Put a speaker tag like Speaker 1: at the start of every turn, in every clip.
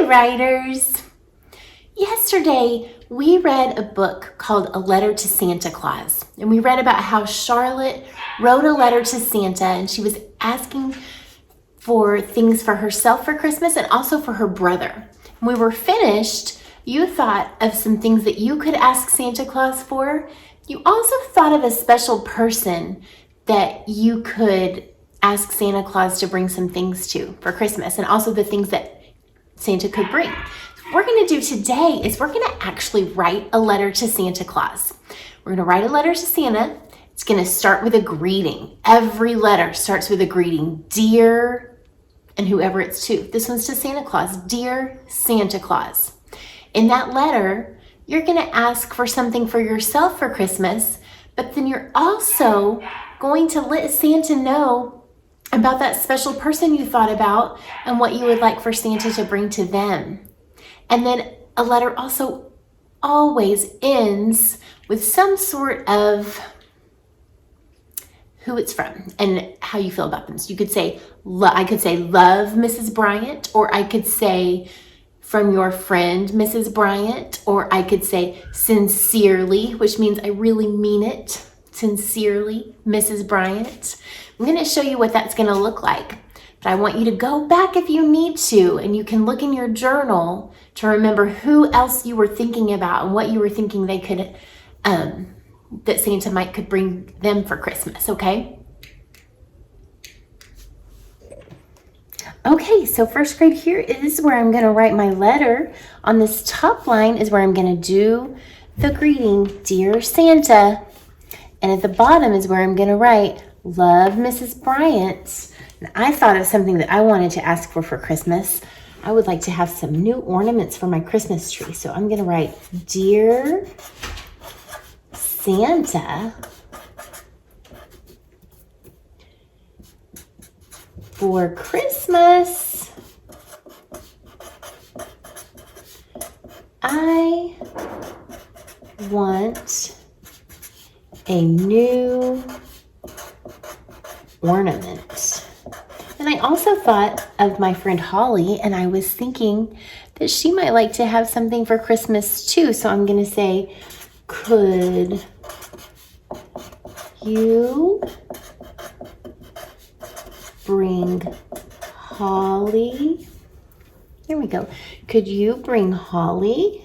Speaker 1: Hi, writers. Yesterday, we read a book called A Letter to Santa Claus, and we read about how Charlotte wrote a letter to Santa, and she was asking for things for herself for Christmas and also for her brother. When we were finished, you thought of some things that you could ask Santa Claus for. You also thought of a special person that you could ask Santa Claus to bring some things to for Christmas, and also the things that Santa could bring. What we're going to do today is we're going to actually write a letter to Santa Claus. We're going to write a letter to Santa. It's going to start with a greeting. Every letter starts with a greeting. Dear, and whoever it's to. This one's to Santa Claus. Dear Santa Claus. In that letter, you're going to ask for something for yourself for Christmas, but then you're also going to let Santa know about that special person you thought about and what you would like for Santa to bring to them. And then a letter also always ends with some sort of who it's from and how you feel about them. So you could say, I could say, love Mrs. Bryant, or I could say, from your friend, Mrs. Bryant, or I could say, sincerely, which means I really mean it. Sincerely, Mrs. Bryant. I'm going to show you what that's going to look like, but I want you to go back if you need to, and you can look in your journal to remember who else you were thinking about and what you were thinking they could, that Santa could bring them for Christmas, okay? Okay, so first grade, here is where I'm going to write my letter. On this top line is where I'm going to do the greeting, Dear Santa. And at the bottom is where I'm going to write, Love Mrs. Bryant. And I thought of something that I wanted to ask for Christmas. I would like to have some new ornaments for my Christmas tree. So I'm going to write, Dear Santa, for Christmas, I want a new ornament. And I also thought of my friend Holly, and I was thinking that she might like to have something for Christmas too. So I'm going to say, could you bring Holly? There we go. Could you bring Holly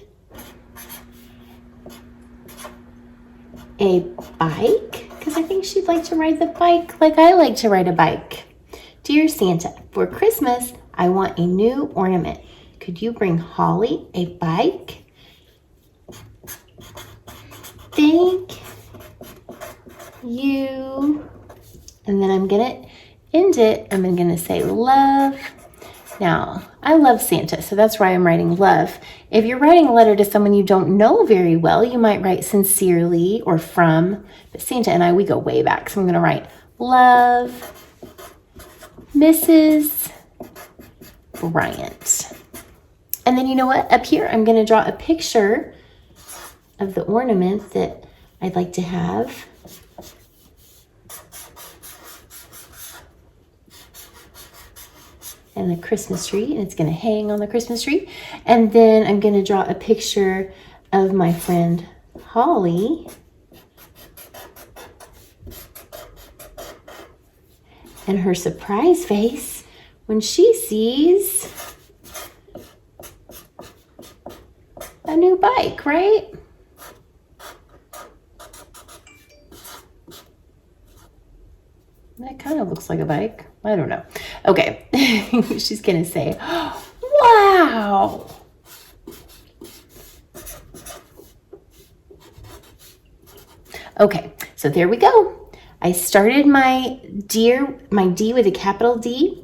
Speaker 1: a bike? Because I think she'd like to ride the bike like I like to ride a bike. Dear Santa, for Christmas, I want a new ornament. Could you bring Holly a bike? Thank you. And then I'm going to end it. I'm going to say love. Now, I love Santa, so that's why I'm writing love. If you're writing a letter to someone you don't know very well, you might write sincerely or from. But Santa and I, we go way back. So I'm going to write love Mrs. Bryant. And then you know what? Up here, I'm going to draw a picture of the ornament that I'd like to have. And the Christmas tree, and it's going to hang on the Christmas tree. And then I'm going to draw a picture of my friend Holly. And her surprise face when she sees a new bike, right? That kind of looks like a bike. I don't know. Okay. She's going to say, wow. Okay. So there we go. I started my D with a capital D,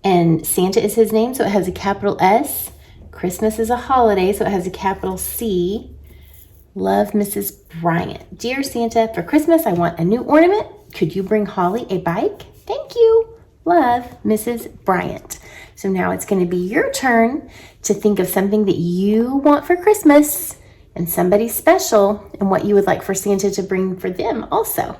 Speaker 1: and Santa is his name, so it has a capital S. Christmas is a holiday, so it has a capital C. Love Mrs. Bryant. Dear Santa, for Christmas, I want a new ornament. Could you bring Holly a bike? Thank you. Love, Mrs. Bryant. So now it's going to be your turn to think of something that you want for Christmas and somebody special and what you would like for Santa to bring for them also.